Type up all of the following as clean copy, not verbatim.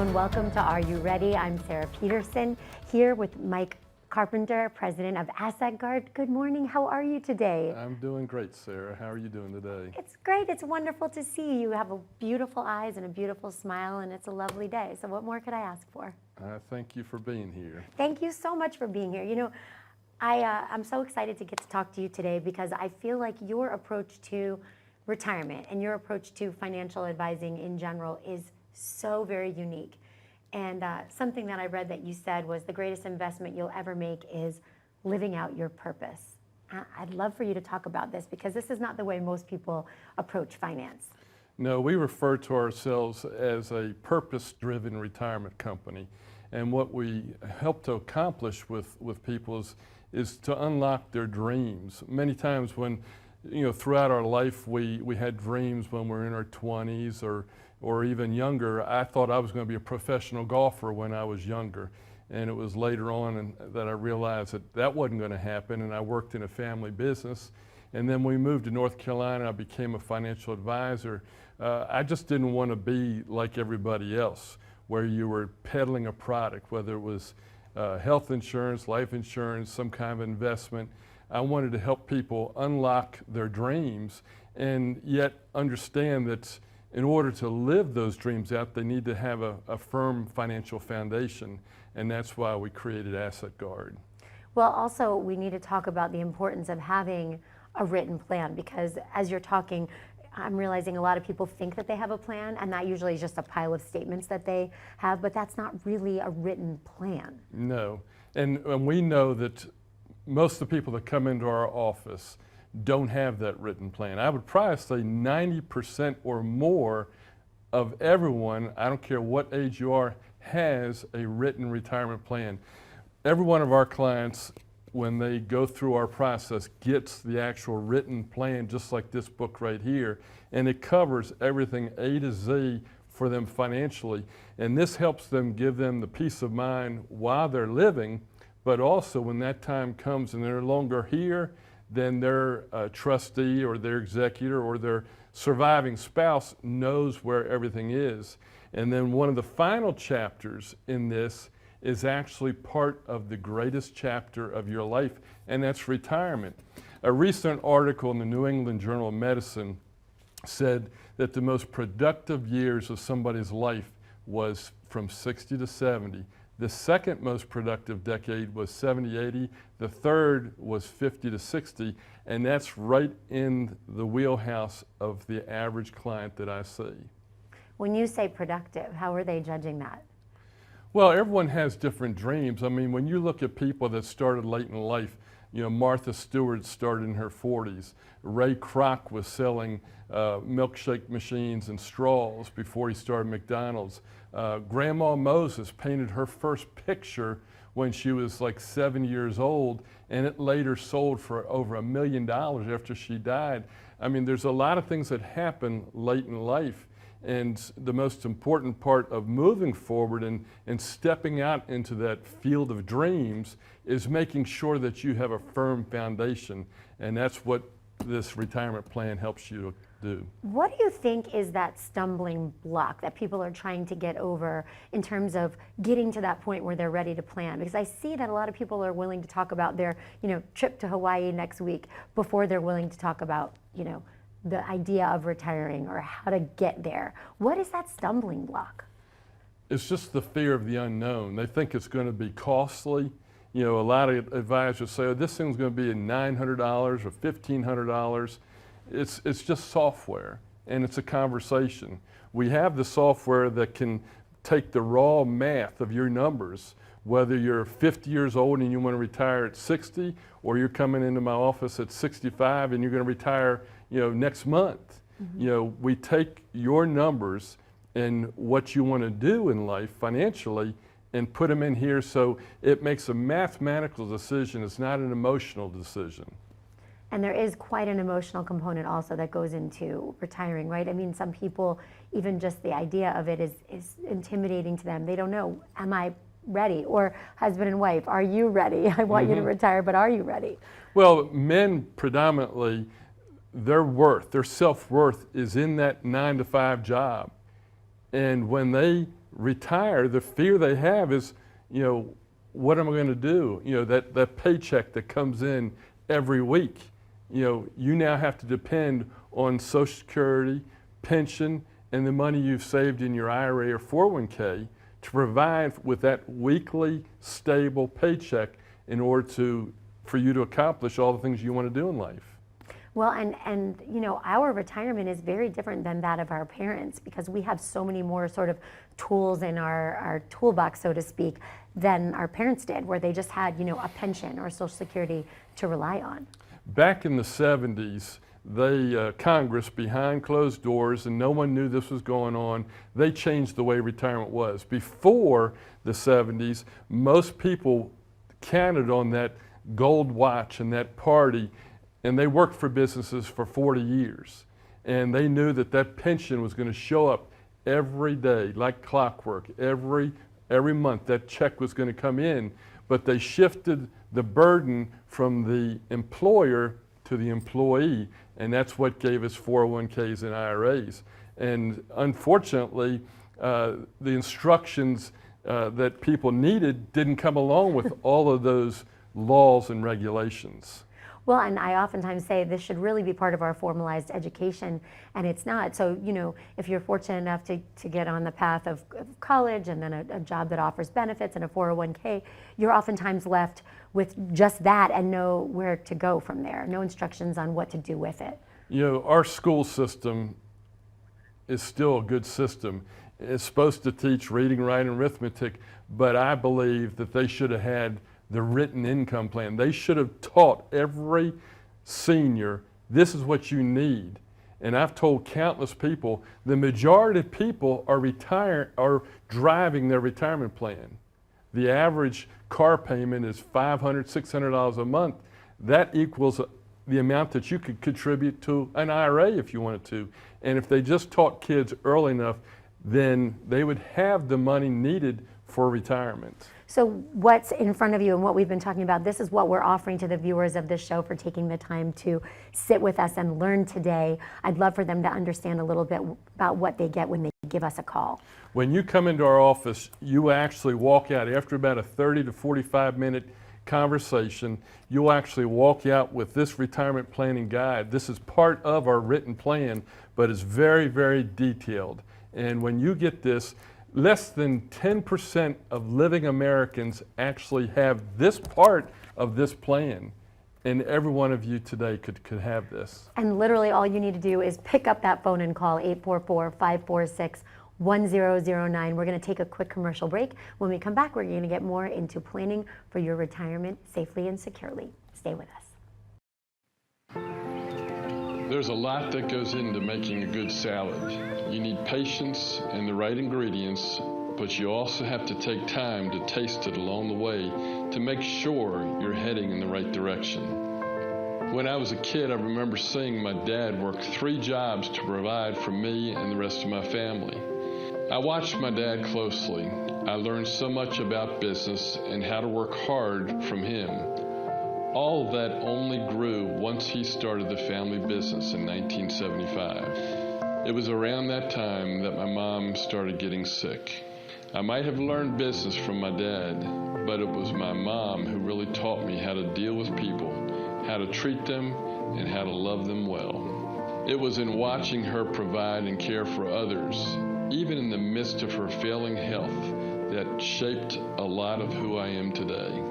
and welcome to Are You Ready? I'm Sarah Peterson here with Mike Carpenter, president of Asset Guard. Good morning. How are you today? I'm doing great, Sarah. How are you doing today? It's great. It's wonderful to see you. You have a beautiful eyes and a beautiful smile, and it's a lovely day. So what more could I ask for? Thank you for being here. Thank you so much for being here. You know, I'm so excited to get to talk to you today because I feel like your approach to retirement and your approach to financial advising in general is so very unique. And something that I read that you said was the greatest investment you'll ever make is living out your purpose. I'd love for you to talk about this because this is not the way most people approach finance. No, we refer to ourselves as a purpose-driven retirement company. And what we help to accomplish with people is to unlock their dreams. Many times when, throughout our life, we had dreams when we were in our 20s or even younger. I thought I was going to be a professional golfer when I was younger. And it was later on that I realized that wasn't going to happen, and I worked in a family business. And then we moved to North Carolina. I became a financial advisor. I just didn't want to be like everybody else, where you were peddling a product, whether it was health insurance, life insurance, some kind of investment. I wanted to help people unlock their dreams and yet understand that in order to live those dreams out, they need to have a firm financial foundation, and that's why we created Asset Guard. Well, also, we need to talk about the importance of having a written plan because as you're talking, I'm realizing a lot of people think that they have a plan, and that usually is just a pile of statements that they have, but that's not really a written plan. No, and we know that most of the people that come into our office don't have that written plan. I would probably say 90% or more of everyone, I don't care what age you are, has a written retirement plan. Every one of our clients, when they go through our process, gets the actual written plan, just like this book right here, and it covers everything A to Z for them financially. And this helps them, give them the peace of mind while they're living, but also when that time comes and they're no longer here, then their trustee or their executor or their surviving spouse knows where everything is. And then one of the final chapters in this is actually part of the greatest chapter of your life, and that's retirement. A recent article in the New England Journal of Medicine said that the most productive years of somebody's life was from 60 to 70. The second most productive decade was 70, 80. The third was 50 to 60. And that's right in the wheelhouse of the average client that I see. When you say productive, how are they judging that? Well, everyone has different dreams. I mean, when you look at people that started late in life, Martha Stewart started in her 40s. Ray Kroc was selling milkshake machines and straws before he started McDonald's. Grandma Moses painted her first picture when she was like 7 years old, and it later sold for over $1 million after she died. I mean, there's a lot of things that happen late in life. And the most important part of moving forward and stepping out into that field of dreams is making sure that you have a firm foundation. And that's what this retirement plan helps you to do. What do you think is that stumbling block that people are trying to get over in terms of getting to that point where they're ready to plan? Because I see that a lot of people are willing to talk about their, trip to Hawaii next week before they're willing to talk about, the idea of retiring or how to get there. What is that stumbling block? It's just the fear of the unknown. They think it's going to be costly. A lot of advisors say, oh, this thing's going to be $900 or $1,500. It's just software, and it's a conversation. We have the software that can take the raw math of your numbers, whether you're 50 years old and you want to retire at 60, or you're coming into my office at 65 and you're going to retire next month. Mm-hmm. We take your numbers and what you want to do in life financially and put them in here so it makes a mathematical decision. It's not an emotional decision. And there is quite an emotional component also that goes into retiring, right? I mean, some people, even just the idea of it is intimidating to them. They don't know, am I ready? Or husband and wife, are you ready? I want you to retire, but are you ready? Well, men predominantly, their self-worth is in that 9-to-5 job. And when they retire, the fear they have is, what am I going to do? That paycheck that comes in every week. You now have to depend on Social Security, pension, and the money you've saved in your IRA or 401k to provide with that weekly stable paycheck in order for you to accomplish all the things you want to do in life. Well, and our retirement is very different than that of our parents because we have so many more sort of tools in our toolbox, so to speak, than our parents did, where they just had, a pension or Social Security to rely on. Back in the 70s, Congress, behind closed doors, and no one knew this was going on, they changed the way retirement was. Before the 70s, most people counted on that gold watch and that party, and they worked for businesses for 40 years. And they knew that pension was going to show up every day, like clockwork. Every month that check was going to come in, but they shifted the burden from the employer to the employee, and that's what gave us 401ks and IRAs. And unfortunately, the instructions that people needed didn't come along with all of those laws and regulations. Well, and I oftentimes say this should really be part of our formalized education, and it's not. So, if you're fortunate enough to get on the path of college and then a job that offers benefits and a 401k, you're oftentimes left with just that and know where to go from there, no instructions on what to do with it. Our school system is still a good system. It's supposed to teach reading, writing, arithmetic, but I believe that they should have had the written income plan. They should have taught every senior, this is what you need. And I've told countless people, the majority of people are driving their retirement plan. The average car payment is $500, $600 a month. That equals the amount that you could contribute to an IRA if you wanted to. And if they just taught kids early enough, then they would have the money needed for retirement. So what's in front of you and what we've been talking about, this is what we're offering to the viewers of this show for taking the time to sit with us and learn today. I'd love for them to understand a little bit about what they get when they give us a call. When you come into our office, you actually walk out after about a 30 to 45 minute conversation. You'll actually walk out with this retirement planning guide. This is part of our written plan, but it's very, very detailed. And when you get this, less than 10% of living Americans actually have this part of this plan. And every one of you today could have this. And literally all you need to do is pick up that phone and call 844-546-1009. We're going to take a quick commercial break. When we come back, we're going to get more into planning for your retirement safely and securely. Stay with us. There's a lot that goes into making a good salad. You need patience and the right ingredients, but you also have to take time to taste it along the way to make sure you're heading in the right direction. When I was a kid, I remember seeing my dad work 3 jobs to provide for me and the rest of my family. I watched my dad closely. I learned so much about business and how to work hard from him. All of that only grew once he started the family business in 1975. It was around that time that my mom started getting sick. I might have learned business from my dad, but it was my mom who really taught me how to deal with people, how to treat them, and how to love them well. It was in watching her provide and care for others, even in the midst of her failing health, that shaped a lot of who I am today.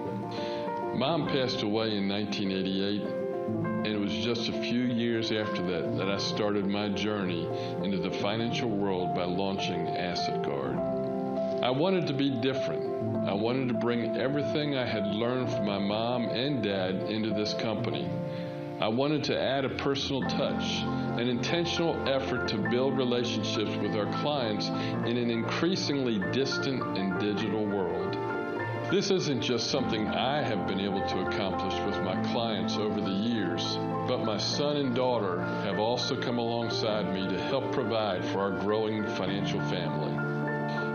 Mom passed away in 1988, and it was just a few years after that I started my journey into the financial world by launching Asset Guard. I wanted to be different. I wanted to bring everything I had learned from my mom and dad into this company. I wanted to add a personal touch, an intentional effort to build relationships with our clients in an increasingly distant and digital world. This isn't just something I have been able to accomplish with my clients over the years, but my son and daughter have also come alongside me to help provide for our growing financial family.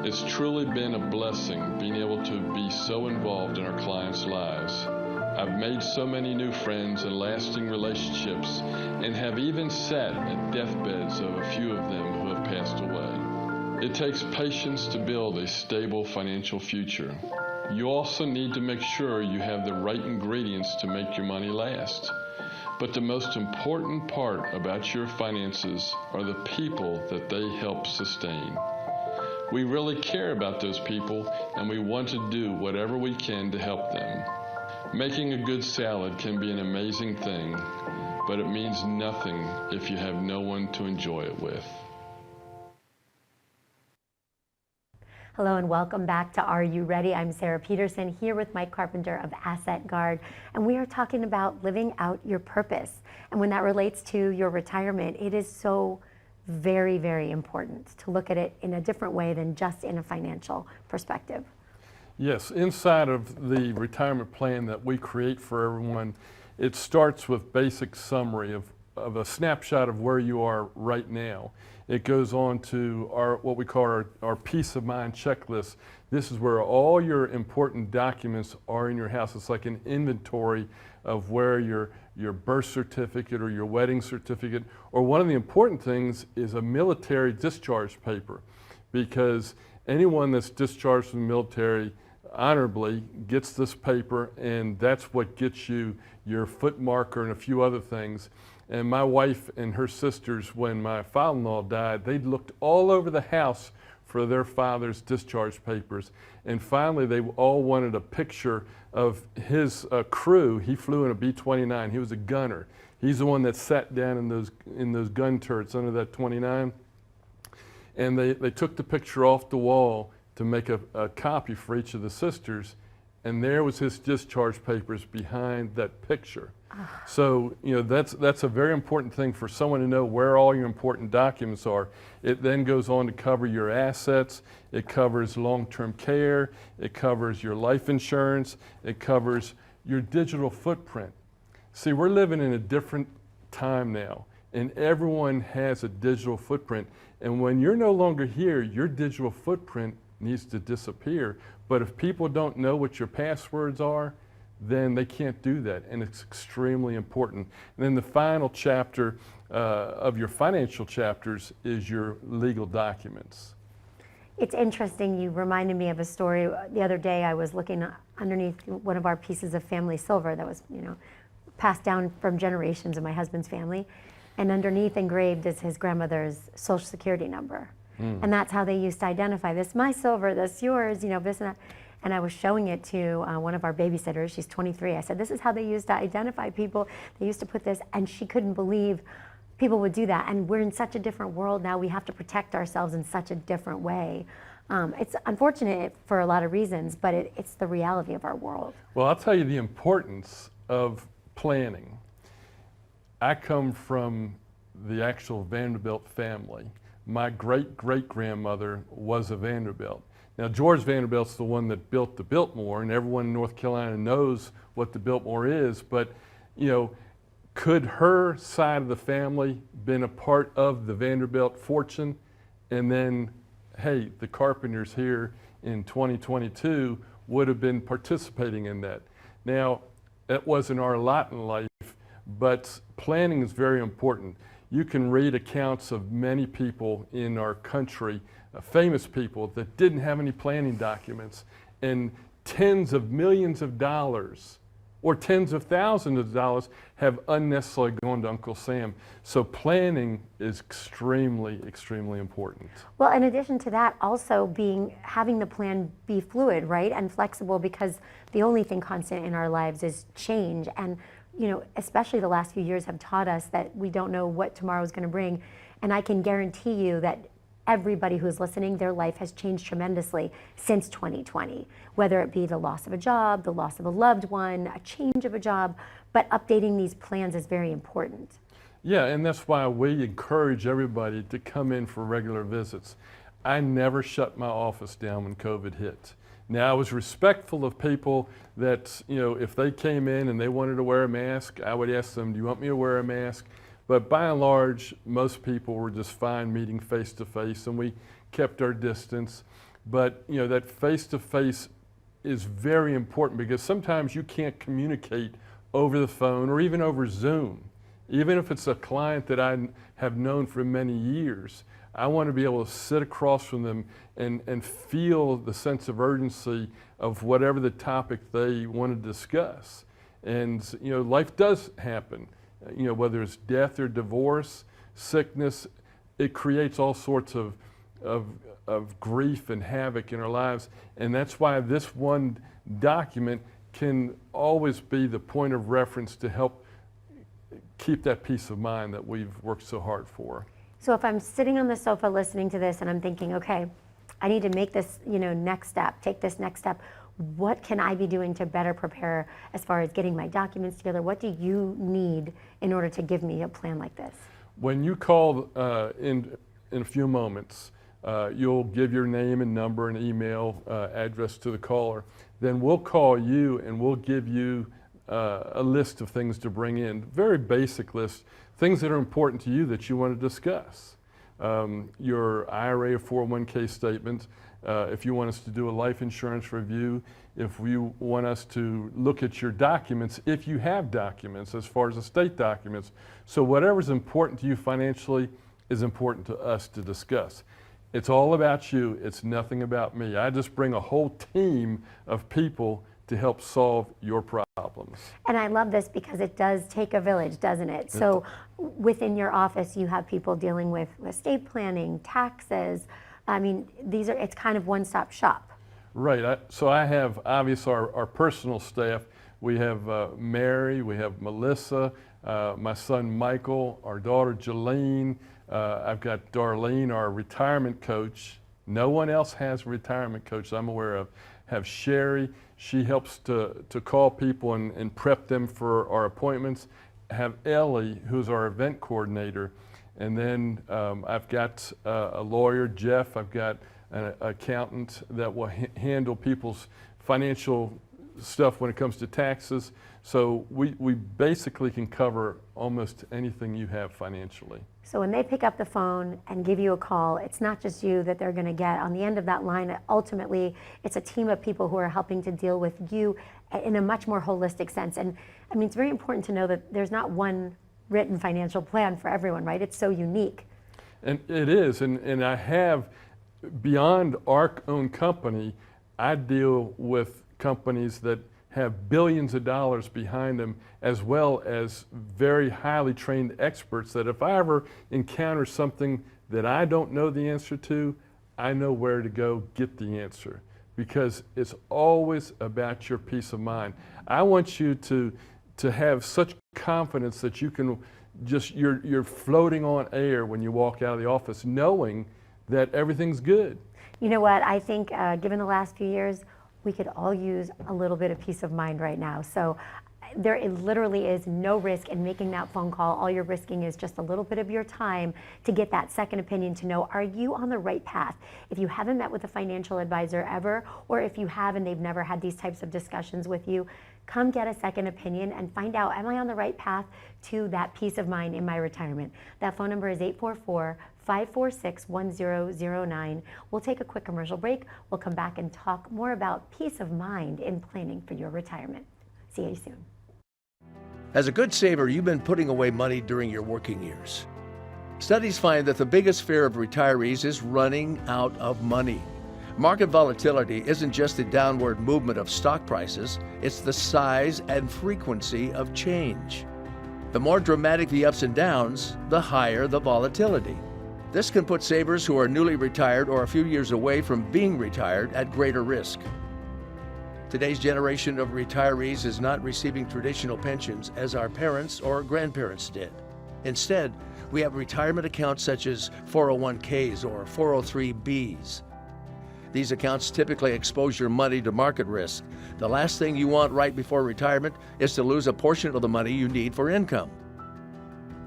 It's truly been a blessing being able to be so involved in our clients' lives. I've made so many new friends and lasting relationships, and have even sat at deathbeds of a few of them who have passed away. It takes patience to build a stable financial future. You also need to make sure you have the right ingredients to make your money last. But the most important part about your finances are the people that they help sustain. We really care about those people, and we want to do whatever we can to help them. Making a good salad can be an amazing thing, but it means nothing if you have no one to enjoy it with. Hello and welcome back to Are You Ready? I'm Sarah Peterson here with Mike Carpenter of Asset Guard, and we are talking about living out your purpose. And when that relates to your retirement, it is so very, very important to look at it in a different way than just in a financial perspective. Yes, inside of the retirement plan that we create for everyone, it starts with basic summary of a snapshot of where you are right now. It goes on to what we call our peace of mind checklist. This is where all your important documents are in your house. It's like an inventory of where your birth certificate or your wedding certificate, or one of the important things is a military discharge paper, because anyone that's discharged from the military honorably gets this paper, and that's what gets you your foot marker and a few other things. And my wife and her sisters, when my father-in-law died, they looked all over the house for their father's discharge papers. And finally, they all wanted a picture of his crew. He flew in a B-29. He was a gunner. He's the one that sat down in those gun turrets under that 29. And they took the picture off the wall to make a copy for each of the sisters. And there was his discharge papers behind that picture. So, that's a very important thing for someone to know where all your important documents are. It then goes on to cover your assets. It covers long-term care. It covers your life insurance. It covers your digital footprint. See, we're living in a different time now, and everyone has a digital footprint. And when you're no longer here, your digital footprint needs to disappear. But if people don't know what your passwords are, then they can't do that, and it's extremely important. And then the final chapter of your financial chapters is your legal documents. It's interesting, you reminded me of a story. The other day I was looking underneath one of our pieces of family silver that was, passed down from generations of my husband's family, and underneath engraved is his grandmother's Social Security number. And that's how they used to identify this, my silver, this yours, this and that. And I was showing it to one of our babysitters. She's 23. I said, this is how they used to identify people. They used to put this, and she couldn't believe people would do that. And we're in such a different world now. We have to protect ourselves in such a different way. It's unfortunate for a lot of reasons, but it's the reality of our world. Well, I'll tell you the importance of planning. I come from the actual Vanderbilt family. My great-great-grandmother was a Vanderbilt. Now, George Vanderbilt's the one that built the Biltmore, and everyone in North Carolina knows what the Biltmore is, but, could her side of the family been a part of the Vanderbilt fortune? And then, hey, the Carpenters here in 2022 would have been participating in that. Now, that wasn't our lot in life, but planning is very important. You can read accounts of many people in our country, famous people, that didn't have any planning documents, and tens of millions of dollars or tens of thousands of dollars have unnecessarily gone to Uncle Sam. So planning is extremely, extremely important. Well, in addition to that, also having the plan be fluid, right, and flexible, because the only thing constant in our lives is change. And especially the last few years have taught us that we don't know what tomorrow is going to bring. And I can guarantee you that everybody who's listening, their life has changed tremendously since 2020, whether it be the loss of a job, the loss of a loved one, a change of a job, but updating these plans is very important. Yeah, and that's why we encourage everybody to come in for regular visits. I never shut my office down when COVID hit. Now, I was respectful of people that, if they came in and they wanted to wear a mask, I would ask them, do you want me to wear a mask? But by and large, most people were just fine meeting face to face, and we kept our distance. But, that face to face is very important, because sometimes you can't communicate over the phone or even over Zoom. Even if it's a client that have known for many years, I want to be able to sit across from them and feel the sense of urgency of whatever the topic they want to discuss. And life does happen. Whether it's death or divorce, sickness, it creates all sorts of grief and havoc in our lives. And that's why this one document can always be the point of reference to help keep that peace of mind that we've worked so hard for. So if I'm sitting on the sofa listening to this and I'm thinking, okay, I need to make this, next step, take this next step, what can I be doing to better prepare as far as getting my documents together? What do you need in order to give me a plan like this? When you call in a few moments, you'll give your name and number and email address to the caller. Then we'll call you and we'll give you a list of things to bring in, very basic list, things that are important to you that you want to discuss. Your IRA or 401k statement, if you want us to do a life insurance review, if you want us to look at your documents, if you have documents as far as estate documents. So whatever's important to you financially is important to us to discuss. It's all about you, it's nothing about me. I just bring a whole team of people to help solve your problems. And I love this because it does take a village, doesn't it? So within your office, you have people dealing with estate planning, taxes. I mean, it's kind of one-stop shop. Right. So I have obviously our personal staff. We have Mary, we have Melissa, my son Michael, our daughter Jolene. I've got Darlene, our retirement coach. No one else has a retirement coach I'm aware of. Have Sherry. She helps to call people and prep them for our appointments. Have Ellie, who's our event coordinator. And then I've got a lawyer, Jeff. I've got an accountant that will handle people's financial stuff when it comes to taxes. So we basically can cover almost anything you have financially. So when they pick up the phone and give you a call, it's not just you that they're going to get. On the end of that line, ultimately, it's a team of people who are helping to deal with you in a much more holistic sense. And I mean, it's very important to know that there's not one written financial plan for everyone, right? It's so unique. And it is, and I have, beyond our own company, I deal with companies that have billions of dollars behind them, as well as very highly trained experts that if I ever encounter something that I don't know the answer to, I know where to go get the answer, because it's always about your peace of mind. I want you to have such confidence that you can you're floating on air when you walk out of the office, knowing that everything's good. You know what, I think given the last few years, we could all use a little bit of peace of mind right now. So there literally is no risk in making that phone call. All you're risking is just a little bit of your time to get that second opinion to know, are you on the right path? If you haven't met with a financial advisor ever, or if you have and they've never had these types of discussions with you, come get a second opinion and find out, am I on the right path to that peace of mind in my retirement? That phone number is 844-546-1009. We'll take a quick commercial break. We'll come back and talk more about peace of mind in planning for your retirement. See you soon. As a good saver, you've been putting away money during your working years. Studies find that the biggest fear of retirees is running out of money. Market volatility isn't just the downward movement of stock prices, it's the size and frequency of change. The more dramatic the ups and downs, the higher the volatility. This can put savers who are newly retired or a few years away from being retired at greater risk. Today's generation of retirees is not receiving traditional pensions as our parents or grandparents did. Instead, we have retirement accounts such as 401ks or 403bs. These accounts typically expose your money to market risk. The last thing you want right before retirement is to lose a portion of the money you need for income.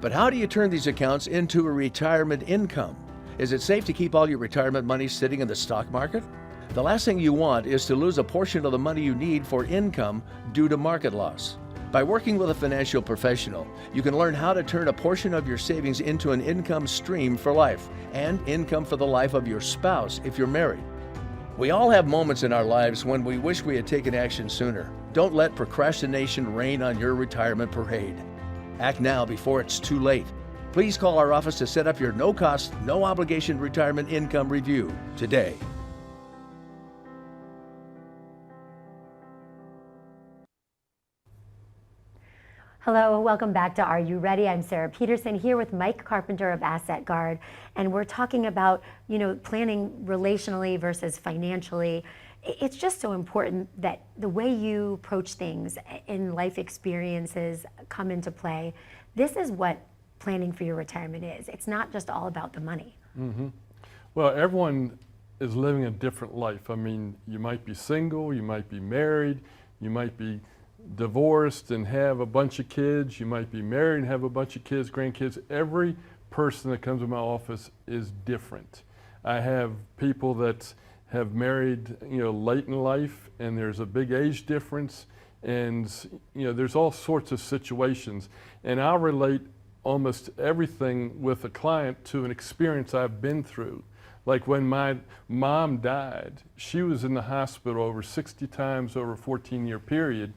But how do you turn these accounts into a retirement income? Is it safe to keep all your retirement money sitting in the stock market? The last thing you want is to lose a portion of the money you need for income due to market loss. By working with a financial professional, you can learn how to turn a portion of your savings into an income stream for life and income for the life of your spouse if you're married. We all have moments in our lives when we wish we had taken action sooner. Don't let procrastination reign on your retirement parade. Act now before it's too late. Please call our office to set up your no-cost, no-obligation retirement income review today. Hello, welcome back to Are You Ready? I'm Sarah Peterson here with Mike Carpenter of Asset Guard, and we're talking about, planning relationally versus financially. It's just so important that the way you approach things in life experiences come into play. This is what planning for your retirement is. It's not just all about the money. Mm-hmm. Well, everyone is living a different life. I mean, you might be single, you might be married, you might be divorced and have a bunch of kids, you might be married and have a bunch of kids, grandkids. Every person that comes to my office is different. I have people that have married, late in life, and there's a big age difference, and there's all sorts of situations. And I'll relate almost everything with a client to an experience I've been through. Like when my mom died, she was in the hospital over 60 times over a 14-year period.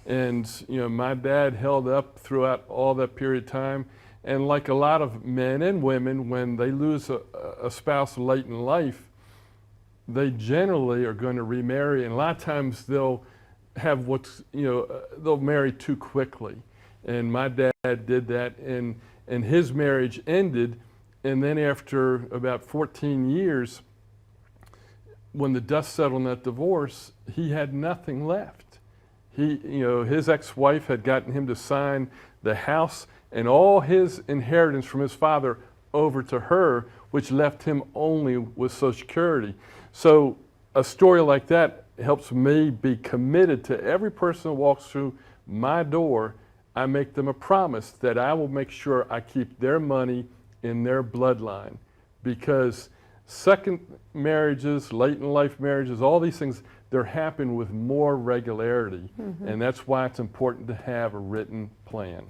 And my dad held up throughout all that period of time. And like a lot of men and women, when they lose a spouse late in life, they generally are going to remarry, and a lot of times they'll have they'll marry too quickly. And my dad did that, and his marriage ended, and then after about 14 years, when the dust settled on that divorce, he had nothing left. His ex-wife had gotten him to sign the house and all his inheritance from his father over to her, which left him only with Social Security. So a story like that helps me be committed to every person who walks through my door. I make them a promise that I will make sure I keep their money in their bloodline, because second marriages, late in life marriages, all these things, they're happening with more regularity. Mm-hmm. And that's why it's important to have a written plan.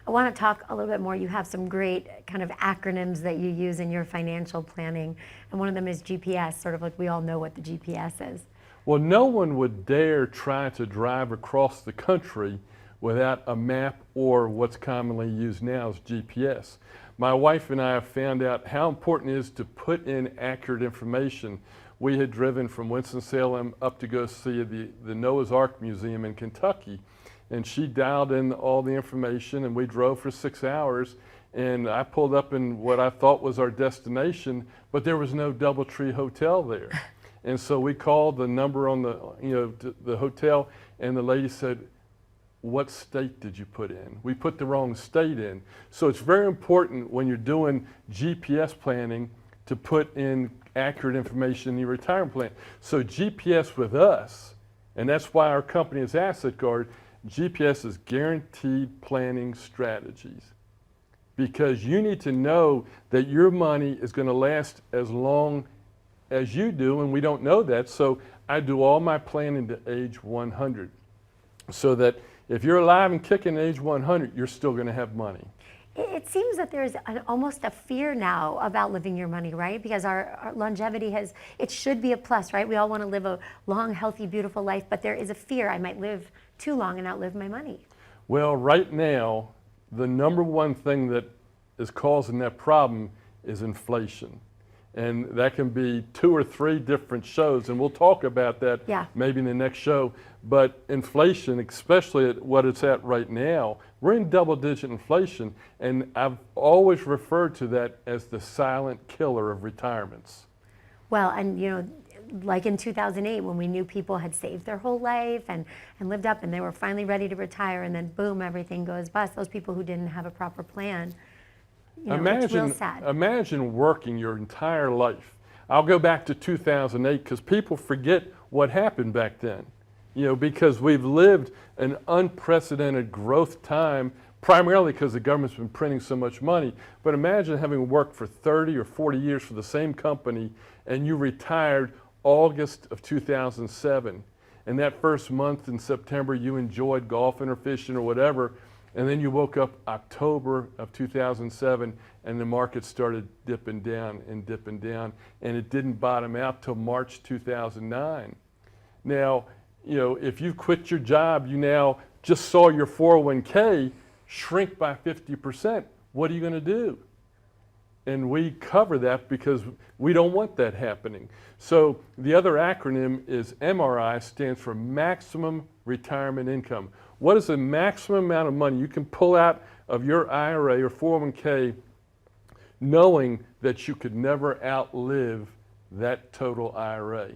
I want to talk a little bit more. You have some great kind of acronyms that you use in your financial planning, and one of them is GPS, sort of like we all know what the GPS is. Well, no one would dare try to drive across the country without a map, or what's commonly used now is GPS. My wife and I have found out how important it is to put in accurate information. We had driven from Winston-Salem up to go see the Noah's Ark Museum in Kentucky, and she dialed in all the information, and we drove for 6 hours, and I pulled up in what I thought was our destination, but there was no DoubleTree Hotel there. And so we called the number on the hotel, and the lady said, "What state did you put in?" We put the wrong state in. So it's very important when you're doing GPS planning to put in accurate information in your retirement plan. So GPS with us, and that's why our company is Asset Guard, GPS is Guaranteed Planning Strategies. Because you need to know that your money is going to last as long as you do, and we don't know that. So I do all my planning to age 100. So that if you're alive and kicking at age 100, you're still going to have money. It seems that there's almost a fear now of outliving your money, right? Because our longevity it should be a plus, right? We all want to live a long, healthy, beautiful life, but there is a fear I might live too long and outlive my money. Well, right now, the number one thing that is causing that problem is inflation. And that can be 2 or 3 different shows, and we'll talk about that maybe in the next show. But inflation, especially at what it's at right now, we're in double-digit inflation, and I've always referred to that as the silent killer of retirements. Well, and like in 2008, when we knew people had saved their whole life and lived up, and they were finally ready to retire, and then boom, everything goes bust. Those people who didn't have a proper plan. It's real sad. Imagine working your entire life. I'll go back to 2008 because people forget what happened back then. Because we've lived an unprecedented growth time, primarily because the government's been printing so much money. But imagine having worked for 30 or 40 years for the same company, and you retired August of 2007. And that first month in September, you enjoyed golfing or fishing or whatever. And then you woke up October of 2007, and the market started dipping down, and it didn't bottom out till March 2009. Now, if you quit your job, you now just saw your 401k shrink by 50%, what are you going to do? And we cover that because we don't want that happening. So the other acronym is MRI, stands for Maximum Retirement Income. What is the maximum amount of money you can pull out of your IRA or 401k knowing that you could never outlive that total IRA?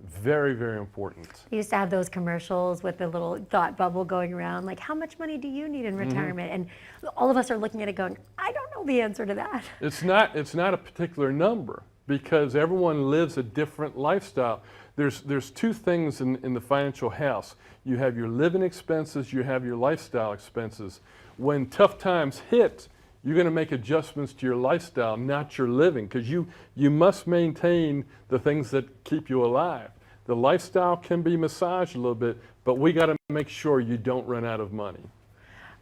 Very, very important. I used to have those commercials with the little thought bubble going around, like, how much money do you need in retirement? And all of us are looking at it going, I don't know the answer to that. It's not a particular number because everyone lives a different lifestyle. There's two things in the financial house. You have your living expenses, you have your lifestyle expenses. When tough times hit, you're going to make adjustments to your lifestyle, not your living, because you must maintain the things that keep you alive. The lifestyle can be massaged a little bit, but we got to make sure you don't run out of money.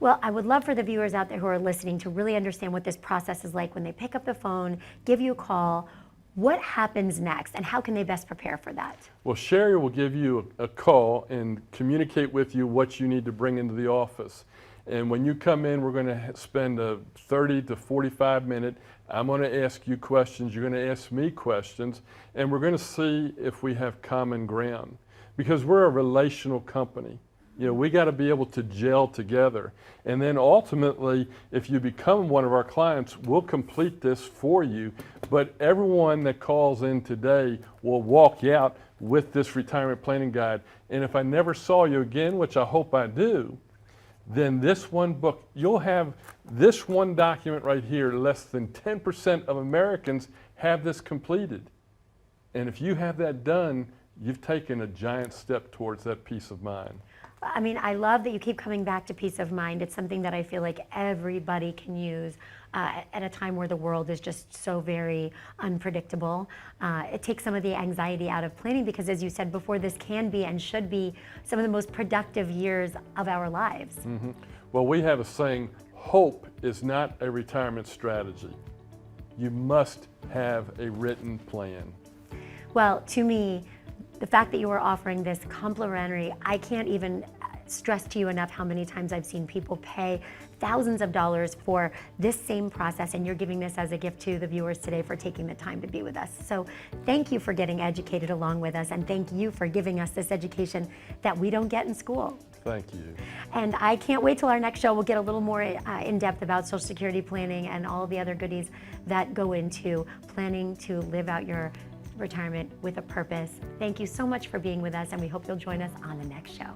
Well, I would love for the viewers out there who are listening to really understand what this process is like when they pick up the phone, give you a call. What happens next, and how can they best prepare for that? Well, Sherry will give you a call and communicate with you what you need to bring into the office. And when you come in, we're going to spend a 30 to 45 minute. I'm going to ask you questions. You're going to ask me questions. And we're going to see if we have common ground. Because we're a relational company. You know, we got to be able to gel together. And then ultimately, if you become one of our clients, we'll complete this for you. But everyone that calls in today will walk out with this retirement planning guide. And if I never saw you again, which I hope I do, then this one book, you'll have this one document right here. Less than 10% of Americans have this completed. And if you have that done, you've taken a giant step towards that peace of mind. I mean, I love that you keep coming back to peace of mind. It's something that I feel like everybody can use at a time where the world is just so very unpredictable. It takes some of the anxiety out of planning because, as you said before, this can be and should be some of the most productive years of our lives. Mm-hmm. Well, we have a saying, hope is not a retirement strategy. You must have a written plan. Well, to me, the fact that you are offering this complimentary, I can't even stress to you enough how many times I've seen people pay thousands of dollars for this same process, and you're giving this as a gift to the viewers today for taking the time to be with us. So thank you for getting educated along with us, and thank you for giving us this education that we don't get in school. Thank you. And I can't wait till our next show. We'll get a little more in depth about Social Security planning and all the other goodies that go into planning to live out your retirement with a purpose. Thank you so much for being with us, and we hope you'll join us on the next show.